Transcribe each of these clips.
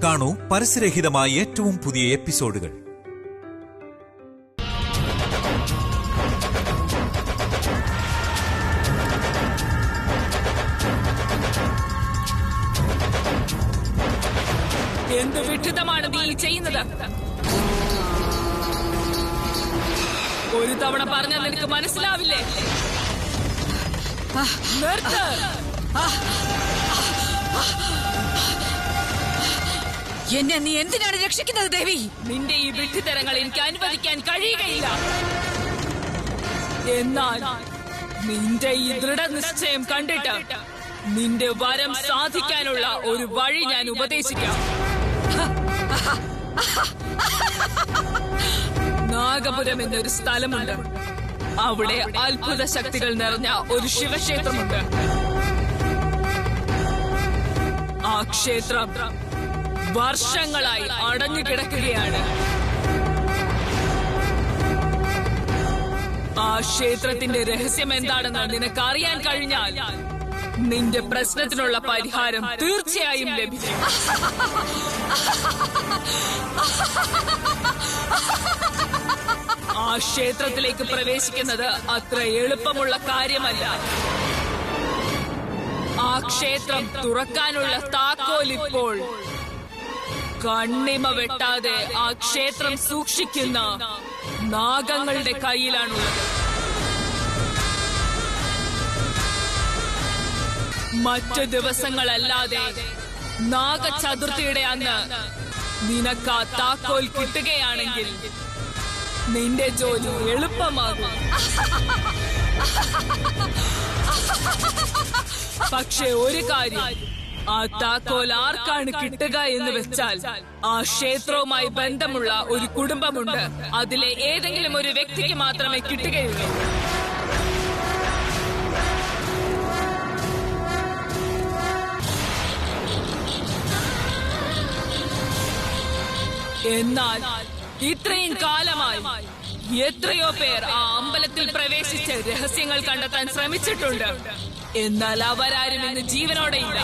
കാണൂ പരസ്യരഹിതമായ ഏറ്റവും പുതിയ എപ്പിസോഡുകൾ. എന്ത് വിഡ്ഢിത്തമാണ് നീ ചെയ്യുന്നത്? ഒരു തവണ പറഞ്ഞാൽ നിനക്ക് മനസ്സിലാവില്ലേ? നിർത്ത്. എന്നെ നീ എന്തിനാണ് രക്ഷിക്കുന്നത് ദേവി? നിന്റെ ഈ വിഡ്ഢിത്തരങ്ങൾ എനിക്ക് അനുവദിക്കാൻ കഴിയുകയില്ല. എന്നാൽ നിന്റെ ഈ ദൃഢനിശ്ചയം കണ്ടിട്ട് നിന്റെ വരം സാധിക്കാനുള്ള ഒരു വഴി ഞാൻ ഉപദേശിക്കാം. നാഗപുരം എന്നൊരു സ്ഥലമുണ്ട്. അവിടെ അത്ഭുത ശക്തികൾ നിറഞ്ഞ ഒരു ശിവക്ഷേത്രമുണ്ട്. ആ ക്ഷേത്രം വർഷങ്ങളായി അടഞ്ഞു കിടക്കുകയാണ്. ആ ക്ഷേത്രത്തിന്റെ രഹസ്യം എന്താണെന്ന് നിനക്ക് അറിയാൻ കഴിഞ്ഞാൽ നിന്റെ പ്രശ്നത്തിനുള്ള പരിഹാരം തീർച്ചയായും ലഭിക്കും. ആ ക്ഷേത്രത്തിലേക്ക് പ്രവേശിക്കുന്നത് അത്ര എളുപ്പമുള്ള കാര്യമല്ല. ആ ക്ഷേത്രം തുറക്കാനുള്ള താക്കോൽ ഇപ്പോൾ കണ്ണിമ വെട്ടാതെ ആ ക്ഷേത്രം സൂക്ഷിക്കുന്ന നാഗങ്ങളുടെ കയ്യിലാണുള്ളത്. മറ്റ് ദിവസങ്ങളല്ലാതെ നാഗചതുർത്ഥിയുടെ അന്ന് നിനക്ക് ആ താക്കോൽ കിട്ടുകയാണെങ്കിൽ നിന്റെ ജോലി എളുപ്പമാകും. പക്ഷെ ഒരു കാര്യം, ആ താക്കോൽ ആർക്കാണ് കിട്ടുക എന്ന് വെച്ചാൽ ആ ക്ഷേത്രവുമായി ബന്ധമുള്ള ഒരു കുടുംബമുണ്ട്. അതിലെ ഏതെങ്കിലും ഒരു വ്യക്തിക്ക് മാത്രമേ കിട്ടുകയുള്ളൂ. എന്നാൽ ഇത്രയും കാലമായി എത്രയോ പേർ ആ അമ്പലത്തിൽ പ്രവേശിച്ച് രഹസ്യങ്ങൾ കണ്ടെത്താൻ ശ്രമിച്ചിട്ടുണ്ട്. എന്നാൽ അവരാരും ഇന്ന് ജീവനോടെയില്ല.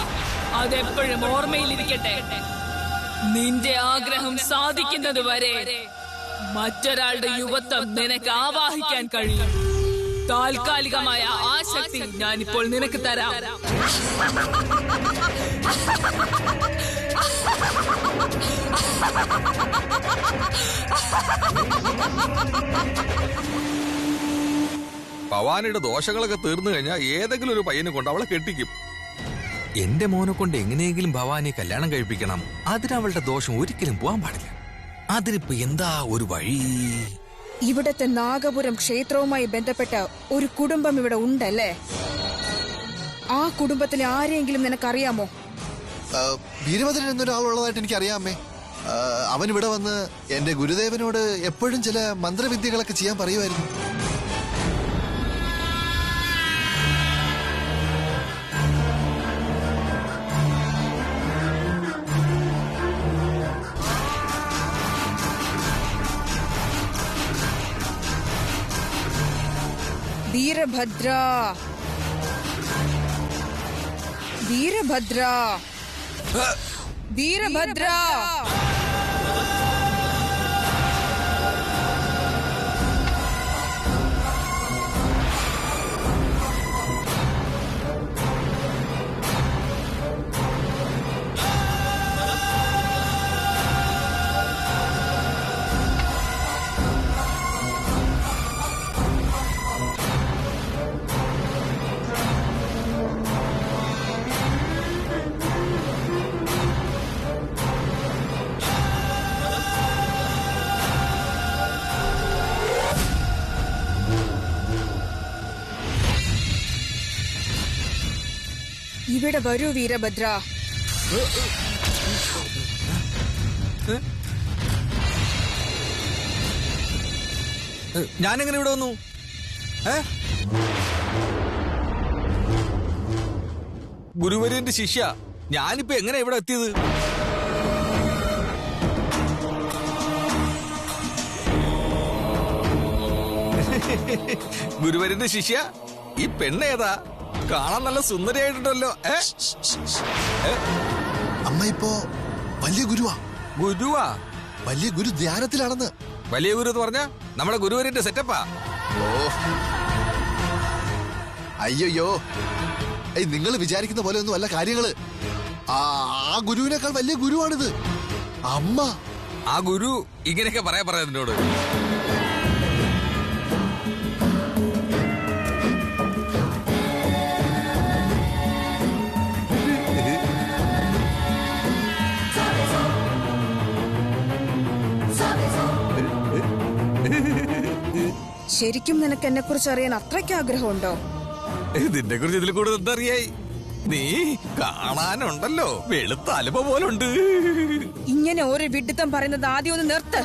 അതെപ്പോഴും ഓർമ്മയിലിരിക്കട്ടെ. നിന്റെ ആഗ്രഹം സാധിക്കുന്നത് വരെ മറ്റൊരാളുടെ യുവത്വം നിനക്ക് ആവാഹിക്കാൻ കഴിയും. താൽക്കാലികമായ ആ ശക്തി ഞാനിപ്പോൾ നിനക്ക് തരാം. ഭവാനിയുടെ ദോഷങ്ങളൊക്കെ തീർന്നു കഴിഞ്ഞാൽ ഏതെങ്കിലും ഒരു പയ്യനെ കൊണ്ട് അവളെ കെട്ടിക്കും. എന്റെ മോനെ കൊണ്ട് എങ്ങനെയെങ്കിലും ഭവാനിയെ കല്യാണം കഴിപ്പിക്കണം. അതിനവളുടെ ദോഷം ഒരിക്കലും പോകാൻ പാടില്ല. അതിനിപ്പോ എന്താ ഒരു വഴി? ഇവിടത്തെ നാഗപുരം ക്ഷേത്രവുമായി ബന്ധപ്പെട്ട ഒരു കുടുംബം ഇവിടെ ഉണ്ടല്ലേ? ആ കുടുംബത്തിലെ ആരെങ്കിലും നിനക്കറിയാമോ? വീരഭദ്രൻ എന്നൊരാളുള്ളതായിട്ട് എനിക്കറിയാമേ. അവൻ ഇവിടെ വന്ന് എന്റെ ഗുരുദേവനോട് എപ്പോഴും ചില മന്ത്രവിദ്യകളൊക്കെ ചെയ്യാൻ പറയുമായിരുന്നു. വീരഭദ്ര, വീരഭദ്ര, വീരഭദ്ര. ഇവിടെ വരൂ വീരഭദ്ര. ഞാനെങ്ങനെ ഇവിടെ വന്നു? ഗുരുവര്യന്റെ ശിഷ്യ, ഞാനിപ്പോ എങ്ങനെ ഇവിടെ എത്തിയത്? ഗുരുവര്യന്റെ ശിഷ്യ, ഈ പെണ്ണേതാ? കാണാൻ നല്ല സുന്ദരിയായിട്ടുണ്ടല്ലോ. അമ്മ ഇപ്പോ വലിയ ഗുരുവാ. ഗുരുവാ? വലിയ ഗുരു ധ്യാനത്തിലാണെന്ന്. വലിയ ഗുരു എന്ന് പറഞ്ഞ നമ്മുടെ ഗുരുവരന്റെ സെറ്റപ്പാ. ഓ അയ്യോ, നിങ്ങൾ വിചാരിക്കുന്ന പോലെ ഒന്നും അല്ല കാര്യങ്ങള്. ആ ഗുരുവിനേക്കാൾ വലിയ ഗുരുവാണിത്. അമ്മ ആ ഗുരു ഇങ്ങനെയൊക്കെ പറയാ നിന്നോട്. ശരിക്കും നിനക്ക് എന്നെ കുറിച്ച് അറിയാൻ അത്രയ്ക്ക് ആഗ്രഹമുണ്ടോ? നിന്നെ കുറിച്ച് ഇതിൽ കൂടുതൽ എന്തറിയായി? നീ കാണാനുണ്ടല്ലോ, വെളുത്ത അലുപ പോലുണ്ട്. ഇങ്ങനെ ഒരു വിഡിത്തം പറയുന്നത് ആദ്യം ഒന്ന് നിർത്ത്.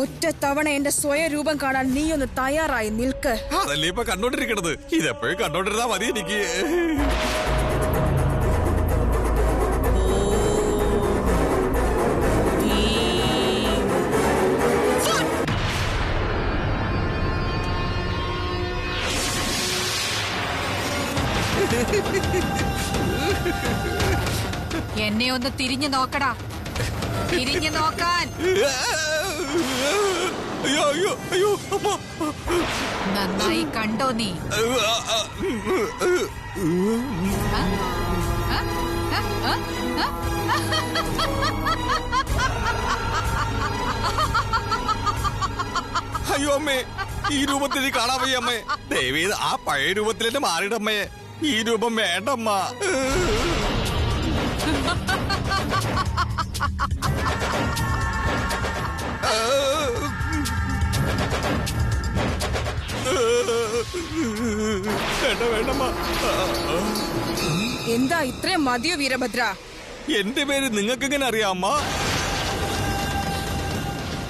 ഒറ്റ തവണ എന്റെ സ്വയരൂപം കാണാൻ നീ ഒന്ന് തയ്യാറായി നിൽക്ക്. അതല്ലേ ഇപ്പൊ കണ്ടോണ്ടിരിക്കണത്. ഇതെപ്പോഴും കണ്ടോണ്ടിരുന്നാ മതി എനിക്ക്. എന്നെ ഒന്ന് തിരിഞ്ഞു നോക്കടാ. തിരിഞ്ഞു നോക്കാൻ. അയ്യോ അയ്യോ അയ്യോ അമ്മ. നന്നായി കണ്ടോ നീ? അയ്യോ അമ്മേ, ഈ രൂപത്തിൽ കാണാൻ വയ്യ അമ്മേ. ദേവീത് ആ പഴയ രൂപത്തിൽ തന്നെ മാറിയിടമ്മേ. ഈ രൂപം വേണ്ടമ്മ. വേണ്ടമ്മ. എന്താ ഇത്രയും മതിയോ വീരഭദ്ര? എന്റെ പേര് നിങ്ങൾക്ക് എങ്ങനെ അറിയാം അമ്മ?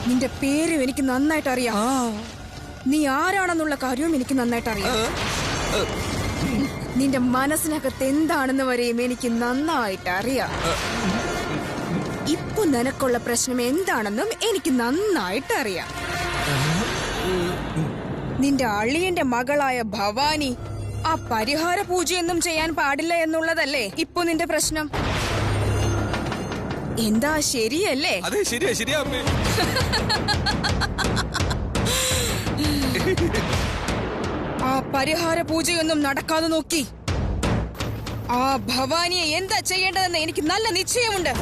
നിന്റെ പേരും എനിക്ക് നന്നായിട്ട് അറിയാം. നീ ആരാണെന്നുള്ള കാര്യവും എനിക്ക് നന്നായിട്ട് അറിയാം. നിന്റെ മനസ്സിനകത്ത് എന്താണെന്ന് വരെയും എനിക്ക് നന്നായിട്ട് അറിയാം. ഇപ്പൊ നിനക്കുള്ള പ്രശ്നം എന്താണെന്നും എനിക്ക് നന്നായിട്ട് അറിയാം. നിന്റെ അളിയന്റെ മകളായ ഭവാനി ആ പരിഹാര പൂജയൊന്നും ചെയ്യാൻ പാടില്ല എന്നുള്ളതല്ലേ ഇപ്പൊ നിന്റെ പ്രശ്നം? എന്താ ശരിയല്ലേ? അതെ ശരിയാ ശരിയാ അമ്മേ. ആ പരിഹാര പൂജയൊന്നും നടക്കാതെ നോക്കി ആ ഭവാനിയെ എന്താ ചെയ്യേണ്ടതെന്ന് എനിക്ക് നല്ല നിശ്ചയമുണ്ട്.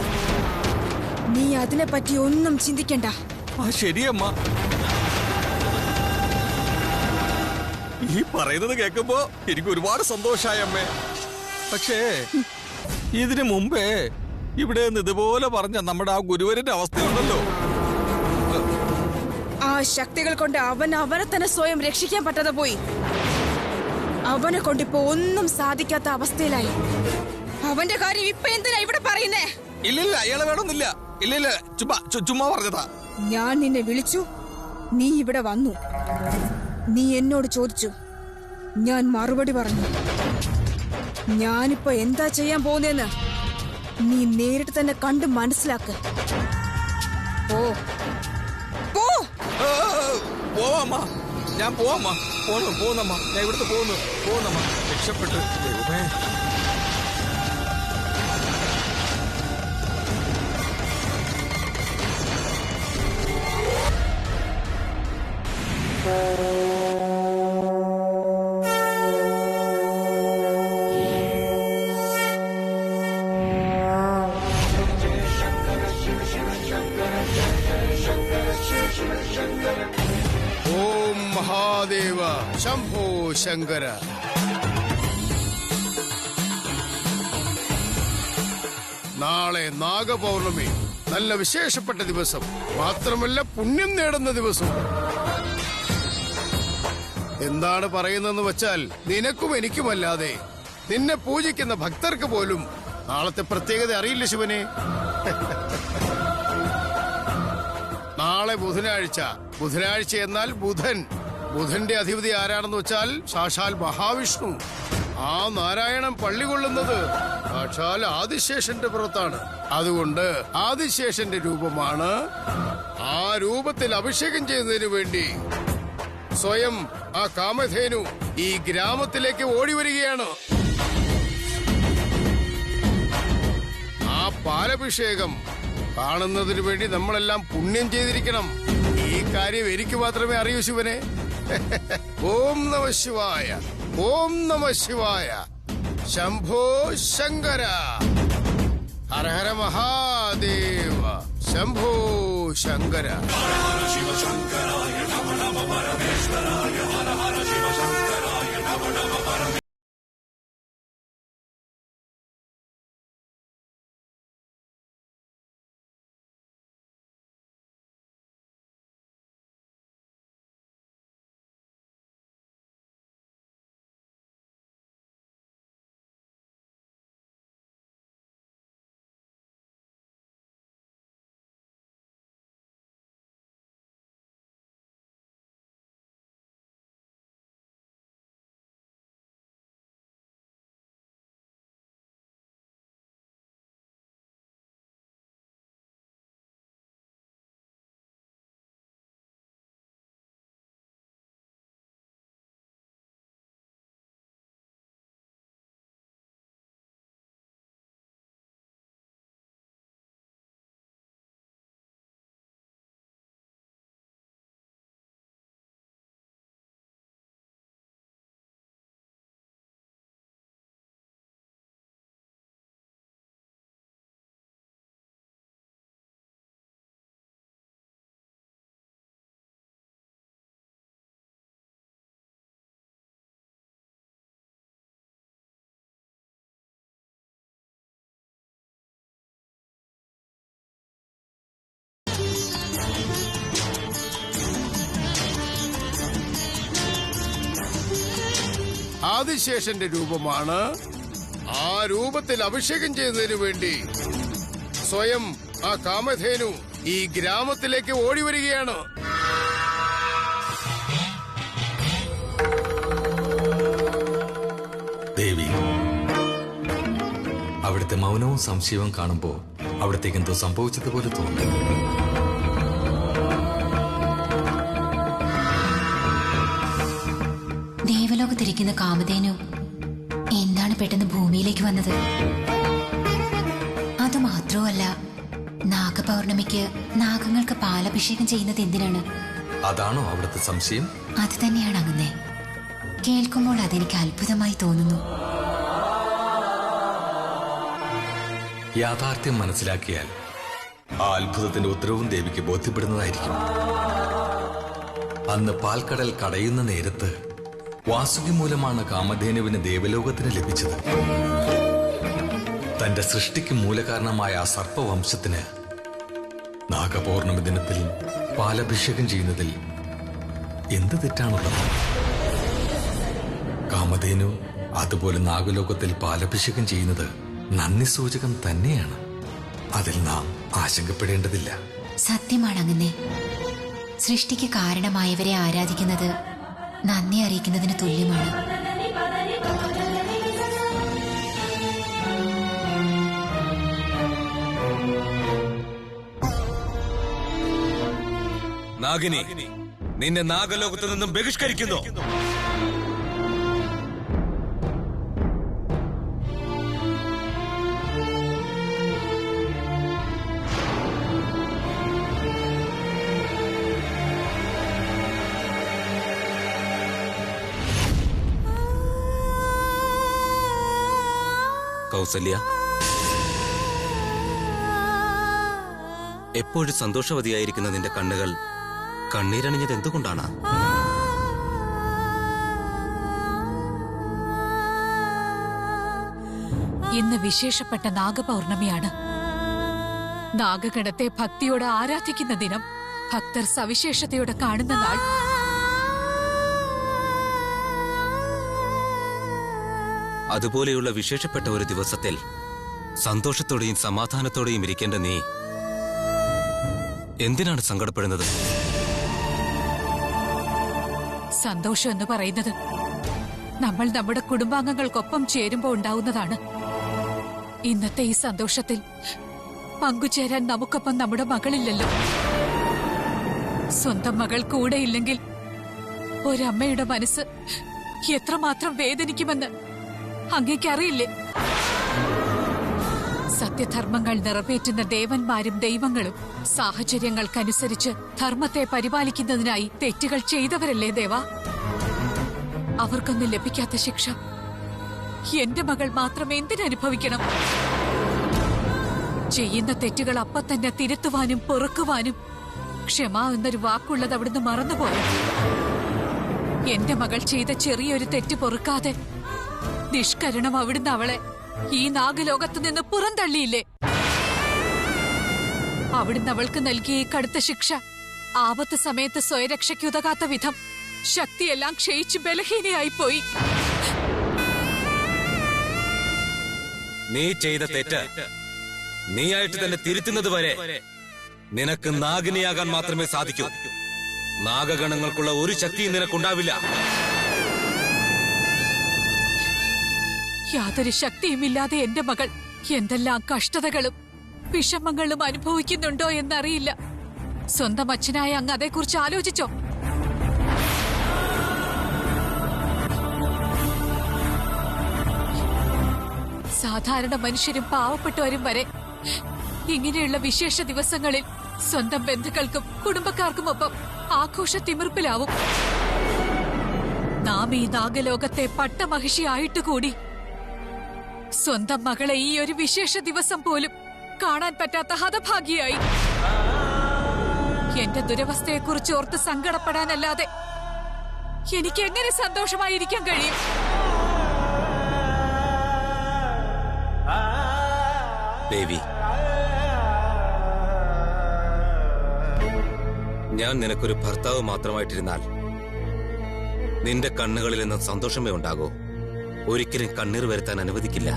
നീ അതിനെ പറ്റി ഒന്നും ചിന്തിക്കണ്ട. ആ ശരിയമ്മ. ഈ പറയുന്നത് കേൾക്കുമ്പോ എനിക്ക് ഒരുപാട് സന്തോഷായ അമ്മേ. പക്ഷേ ഇതിനു മുമ്പേ ഇവിടെ നിന്ന് ഇതുപോലെ പറഞ്ഞ നമ്മുടെ ആ ഗുരുവരന്റെ അവസ്ഥയുണ്ടല്ലോ. ആ ശക്തികൾ കൊണ്ട് അവനെ തന്നെ സ്വയം രക്ഷിക്കാൻ പറ്റാതെ പോയി. അവനെ കൊണ്ടിപ്പോ ഒന്നും സാധിക്കാത്ത അവസ്ഥയിലായി. അവന്റെ കാര്യം ഇപ്പൊ എന്തിനാ ഇവിടെ പറയുന്നേ? ഇല്ലില്ല, അയാളെ വേണമെന്നില്ല. ഇല്ലില്ല, ചുമ്മാ പറഞ്ഞതാ. ഞാൻ നിന്നെ വിളിച്ചു, നീ ഇവിടെ വന്നു. നീ എന്നോട് ചോദിച്ചു, ഞാൻ മറുപടി പറഞ്ഞു. ഞാനിപ്പോ എന്താ ചെയ്യാൻ പോകുന്നേന്ന് നീ നേരിട്ട് തന്നെ കണ്ട് മനസ്സിലാക്ക്. ഓ പോവാമ്മ, ഞാൻ പോവാമ്മ. പോന്നമ്മ, ഞാൻ ഇവിടുത്തെ പോന്നമ്മ. രക്ഷപ്പെട്ട് ദൈവമേ. ഓം മഹാദേവ ശംഭോ ശങ്കര. നാളെ നാഗപൗർണമി, നല്ല വിശേഷപ്പെട്ട ദിവസം. മാത്രമല്ല പുണ്യം നേടുന്ന ദിവസം. എന്താണ് പറയുന്നതെന്ന് വെച്ചാൽ, നിനക്കും എനിക്കുമല്ലാതെ നിന്നെ പൂജിക്കുന്ന ഭക്തർക്ക് പോലും നാളത്തെ പ്രത്യേകത അറിയില്ല ശിവനെ. നാളെ ബുധനാഴ്ച എന്നാൽ ബുധന്റെ അധിപതി ആരാണെന്ന് വെച്ചാൽ സാക്ഷാൽ മഹാവിഷ്ണു. ആ നാരായണൻ പള്ളി കൊള്ളുന്നത് സാക്ഷാൽ ആദിശേഷന്റെ പുറത്താണ്. അതുകൊണ്ട് ആദിശേഷന്റെ രൂപമാണ്. ആ രൂപത്തിൽ അഭിഷേകം ചെയ്യുന്നതിന് വേണ്ടി സ്വയം ആ കാമധേനു ഈ ഗ്രാമത്തിലേക്ക് ഓടി വരികയാണ്. ആ പാലഭിഷേകം കാണുന്നതിന് വേണ്ടി നമ്മളെല്ലാം പുണ്യം ചെയ്തിരിക്കണം. ഈ കാര്യം എനിക്ക് മാത്രമേ അറിയൂ ശിവനെ. ഓം നമ ശിവായ, ഓം നമ ശിവായ, ശംഭോ ശങ്കര, ഹര ഹര മഹാദേവ, ശംഭോ ശങ്കര. ആദിശേഷന്റെ രൂപമാണ്. ആ രൂപത്തിൽ അഭിഷേകം ചെയ്യുന്നതിനു വേണ്ടി സ്വയം ആ കാമധേനു ഈ ഗ്രാമത്തിലേക്ക് ഓടി വരികയാണ്. ദേവി, അവിടുത്തെ മൗനവും സംശയവും കാണുമ്പോ അവിടത്തേക്ക് എന്തോ സംഭവിച്ചതുപോലെ തോന്നുന്നു. ദേവലോകത്തിരിക്കുന്ന കാമധേനു എന്താണ് പെട്ടെന്ന് ഭൂമിയിലേക്ക് വന്നത്? അതുമാത്രമല്ല, നാഗപൗർണമിക്ക് നാഗങ്ങൾക്ക് പാലഭിഷേകം ചെയ്യുന്നത് എന്തിനാണ്? അതാണോ അവിടുത്തെ സംശയം? അത് തന്നെയാണ് അങ്ങനെ. കേൾക്കുമ്പോൾ അതെനിക്ക് അത്ഭുതമായി തോന്നുന്നു. യാഥാർത്ഥ്യം മനസ്സിലാക്കിയാൽ ആ അത്ഭുതത്തിന്റെ ഉത്തരവും ദേവിക്ക് ബോധ്യപ്പെടുന്നതായിരിക്കും. അന്ന് പാൽക്കടൽ കടയുന്ന നേരത്ത് വാസുകി മൂലമാണ് കാമധേനുവിന് ദേവലോകത്തിന് ലഭിച്ചത്. തന്റെ സൃഷ്ടിക്ക് മൂലകാരണമായ ആ സർപ്പവംശത്തിന് നാഗപൗർണമി ദിനത്തിൽ പാലഭിഷേകം ചെയ്യുന്നതിൽ എന്ത് തെറ്റാണുള്ളത്? കാമധേനു അതുപോലെ നാഗലോകത്തിൽ പാലഭിഷേകം ചെയ്യുന്നത് നന്ദി സൂചകം തന്നെയാണ്. അതിൽ നാം ആശങ്കപ്പെടേണ്ടതില്ല. സത്യമാണ് അങ്ങനെ. സൃഷ്ടിക്ക് കാരണമായവരെ ആരാധിക്കുന്നത് നന്ദി അറിയിക്കുന്നതിന് തുല്യമാണ്. നാഗിനി, നിന്നെ നാഗലോകത്ത് നിന്നും ബഹിഷ്കരിക്കുന്നു. കൗസല്യ, എപ്പോഴും സന്തോഷവതിയായിരിക്കുന്ന നിന്റെ കണ്ണുകൾ കണ്ണീരണിഞ്ഞത് എന്തുകൊണ്ടാണ്? ഇന്ന് വിശേഷപ്പെട്ട നാഗപൗർണമിയാണ്. നാഗഗണത്തെ ഭക്തിയോടെ ആരാധിക്കുന്ന ദിനം, ഭക്തർ സവിശേഷതയോടെ കാണുന്ന നാൾ. അതുപോലെയുള്ള വിശേഷപ്പെട്ട ഒരു ദിവസത്തിൽ സന്തോഷത്തോടെയും സമാധാനത്തോടെയും ഇരിക്കേണ്ട നീ എന്തിനാണ് സങ്കടപ്പെടുന്നത്? സന്തോഷം എന്ന് പറയുന്നത് നമ്മൾ നമ്മുടെ കുടുംബാംഗങ്ങൾക്കൊപ്പം ചേരുമ്പോൾ ഉണ്ടാവുന്നതാണ്. ഇന്നത്തെ ഈ സന്തോഷത്തിൽ പങ്കുചേരാൻ നമുക്കൊപ്പം നമ്മുടെ മകളില്ലല്ലോ. സ്വന്തം മകൾ കൂടെയില്ലെങ്കിൽ ഒരമ്മയുടെ മനസ്സ് എത്രമാത്രം വേദനിക്കുമെന്ന് അങ്ങേക്കറിയില്ലേ? സത്യധർമ്മങ്ങൾ നിറവേറ്റുന്ന ദേവന്മാരും ദൈവങ്ങളും സാഹചര്യങ്ങൾക്കനുസരിച്ച് ധർമ്മത്തെ പരിപാലിക്കുന്നതിനായി തെറ്റുകൾ ചെയ്തവരല്ലേ ദേവ? അവർക്കൊന്നും ലഭിക്കാത്ത ശിക്ഷ എന്റെ മകൾ മാത്രം എന്തിനനുഭവിക്കണം? ചെയ്യുന്ന തെറ്റുകൾ അപ്പ തന്നെ തിരുത്തുവാനും പൊറുക്കുവാനും ക്ഷമ എന്നൊരു വാക്കുള്ളത് അവിടുന്ന് മറന്നുപോയോ? എന്റെ മകൾ ചെയ്ത ചെറിയൊരു തെറ്റ് പൊറുക്കാതെ നിഷ്കരണം അവിടുന്ന് അവളെ ഈ നാഗലോകത്ത് നിന്ന് പുറന്തള്ളിയില്ലേ? അവിടുന്ന് അവൾക്ക് നൽകിയ ഈ കടുത്ത ശിക്ഷ ആപത്ത് സമയത്ത് സ്വയരക്ഷയ്ക്കുതകാത്ത വിധം ശക്തിയെല്ലാം ക്ഷയിച്ച് ബലഹീനയായിപ്പോയി. നീ ചെയ്ത തെറ്റ് നീയായിട്ട് തന്നെ തിരുത്തുന്നത് വരെ നിനക്ക് നാഗിനിയാകാൻ മാത്രമേ സാധിക്കൂ. നാഗഗണങ്ങൾക്കുള്ള ഒരു ശക്തിയും നിനക്കുണ്ടാവില്ല. യാതൊരു ശക്തിയുമില്ലാതെ എന്റെ മകൾ എന്തെല്ലാം കഷ്ടതകളും വിഷമങ്ങളും അനുഭവിക്കുന്നുണ്ടോ എന്നറിയില്ല. സ്വന്തം അച്ഛനായ അങ്ങ് അതേക്കുറിച്ച് ആലോചിച്ചോ? സാധാരണ മനുഷ്യരും പാവപ്പെട്ടവരും വരെ ഇങ്ങനെയുള്ള വിശേഷ ദിവസങ്ങളിൽ സ്വന്തം ബന്ധുക്കൾക്കും കുടുംബക്കാർക്കുമൊപ്പം ആഘോഷ തിമിർപ്പിലാവും. നാം ഈ നാഗലോകത്തെ പട്ടമഹിഷിയായിട്ടുകൂടി സ്വന്തം മകളെ ഈ ഒരു വിശേഷ ദിവസം പോലും കാണാൻ പറ്റാത്ത ഹതഭാഗിയായി. എന്റെ ദുരവസ്ഥയെക്കുറിച്ച് ഓർത്ത് സങ്കടപ്പെടാനല്ലാതെ എനിക്ക് എങ്ങനെ സന്തോഷമായിരിക്കാൻ കഴിയും? ദേവി, ഞാൻ നിനക്കൊരു ഭർത്താവ് മാത്രമായിട്ടിരുന്നാൽ നിന്റെ കണ്ണുകളിൽ നിന്ന് സന്തോഷമേ ഉണ്ടാകൂ. ഒരിക്കലും കണ്ണീർ വരുത്താൻ അനുവദിക്കില്ല.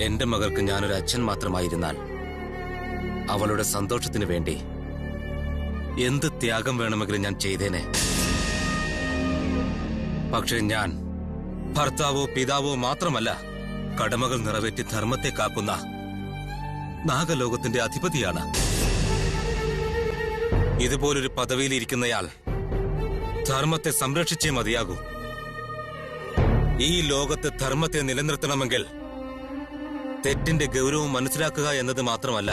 എന്റെ മകൾക്ക് ഞാനൊരു അച്ഛൻ മാത്രമായിരുന്നാൽ അവളുടെ സന്തോഷത്തിന് വേണ്ടി എന്ത് ത്യാഗം വേണമെങ്കിലും ഞാൻ ചെയ്തേനെ. പക്ഷെ ഞാൻ ഭർത്താവോ പിതാവോ മാത്രമല്ല, കടമകൾ നിറവേറ്റി ധർമ്മത്തെ കാക്കുന്ന നാഗലോകത്തിന്റെ അധിപതിയാണ്. ഇതുപോലൊരു പദവിയിലിരിക്കുന്നയാൾ ധർമ്മത്തെ സംരക്ഷിച്ചേ മതിയാകൂ. ഈ ലോകത്ത് ധർമ്മത്തെ നിലനിർത്തണമെങ്കിൽ തെറ്റിന്റെ ഗൗരവം മനസ്സിലാക്കുക എന്നത് മാത്രമല്ല,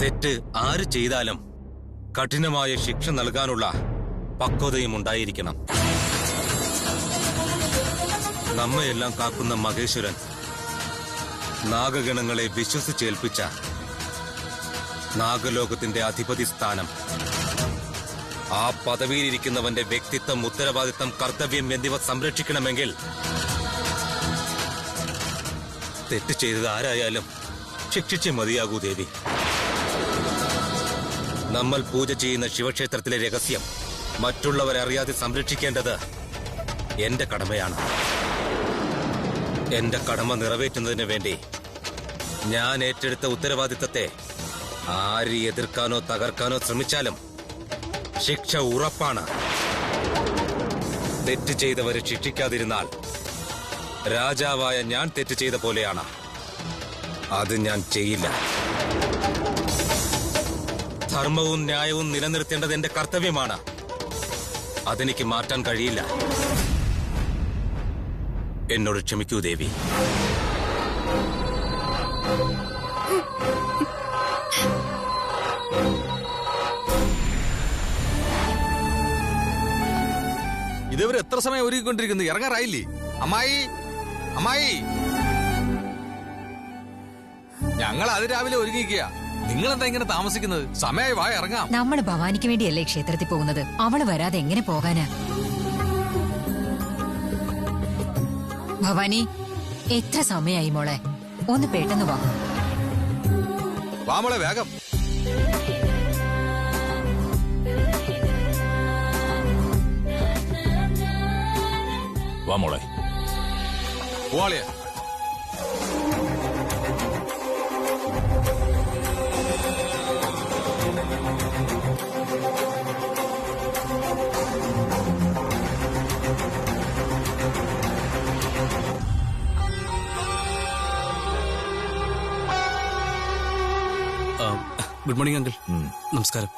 തെറ്റ് ആര് ചെയ്താലും കഠിനമായ ശിക്ഷ നൽകാനുള്ള പക്വതയും ഉണ്ടായിരിക്കണം. നമ്മയെല്ലാം കാക്കുന്ന മഹേശ്വരൻ നാഗഗണങ്ങളെ വിശ്വസിച്ചേൽപ്പിച്ച നാഗലോകത്തിന്റെ അധിപതി സ്ഥാനം, ആ പദവിയിലിരിക്കുന്നവന്റെ വ്യക്തിത്വം, ഉത്തരവാദിത്തം, കർത്തവ്യം എന്നിവ സംരക്ഷിക്കണമെങ്കിൽ തെറ്റ് ചെയ്തത് ആരായാലും ശിക്ഷിച്ചേ മതിയാകൂ ദേവി. നമ്മൾ പൂജ ചെയ്യുന്ന ശിവക്ഷേത്രത്തിലെ രഹസ്യം മറ്റുള്ളവരെ അറിയാതെ സംരക്ഷിക്കേണ്ടത് എന്റെ കടമയാണ്. എന്റെ കടമ നിറവേറ്റുന്നതിന് വേണ്ടി ഞാൻ ഏറ്റെടുത്ത ഉത്തരവാദിത്തത്തെ ആര് എതിർക്കാനോ തകർക്കാനോ ശ്രമിച്ചാലും ശിക്ഷ ഉറപ്പാണ്. തെറ്റ് ചെയ്തവരെ ശിക്ഷിക്കാതിരുന്നാൽ രാജാവായ ഞാൻ തെറ്റ് ചെയ്ത പോലെയാണ്. അത് ഞാൻ ചെയ്യില്ല. ധർമ്മവും ന്യായവും നിലനിർത്തേണ്ടത് എന്റെ കർത്തവ്യമാണ്. അതെനിക്ക് മാറ്റാൻ കഴിയില്ല. എന്നോട് ക്ഷമിക്കൂ ദേവി. ഇതവർ എത്ര സമയം ഒരുക്കിക്കൊണ്ടിരിക്കുന്നു? ഇറങ്ങാറായില്ലേ? അമ്മായി, അമ്മായി, ഞങ്ങൾ അതിരാവിലെ ഒരുങ്ങിക്കുക. നിങ്ങളെന്താ ഇങ്ങനെ താമസിക്കുന്നത്? സമയമായി, വാ ഇറങ്ങാം. നമ്മള് ഭവാനിക്ക് വേണ്ടിയല്ലേ ക്ഷേത്രത്തിൽ പോകുന്നത്? അവള് വരാതെ എങ്ങനെ പോകാനാ? ഭവാനി, എത്ര സമയായി മോളെ? ഒന്ന് പെട്ടെന്ന് വാ. വാ മോളെ, വേഗം. വാ മോളെ. പോവാളിയ. Good morning uncle. നമസ്കാരം.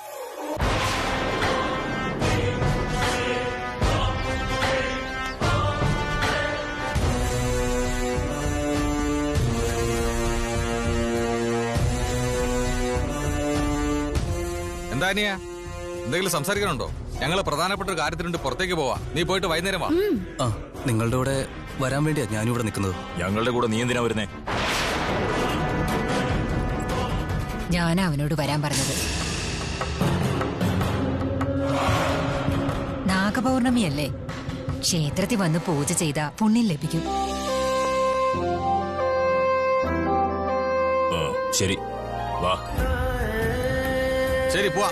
എന്താ അനിയാ എന്തെങ്കിലും സംസാരിക്കാനുണ്ടോ? ഞങ്ങള് പ്രധാനപ്പെട്ട ഒരു കാര്യത്തിനുണ്ട്, പുറത്തേക്ക് പോവാ. നീ പോയിട്ട് വൈകുന്നേരം വാ. ആ നിങ്ങളുടെ കൂടെ വരാൻ വേണ്ടിയാ ഞാനിവിടെ നിൽക്കുന്നത്. ഞങ്ങളുടെ കൂടെ നീ എന്തിനാ വരുന്നേ? ഞാനാ അവനോട് വരാൻ പറഞ്ഞത്. നാഗപൗർണമിയല്ലേ, ക്ഷേത്രത്തിൽ വന്ന് പൂജ ചെയ്ത പുണ്യം ലഭിക്കും. ശരി വാ. ശരി പോവാ.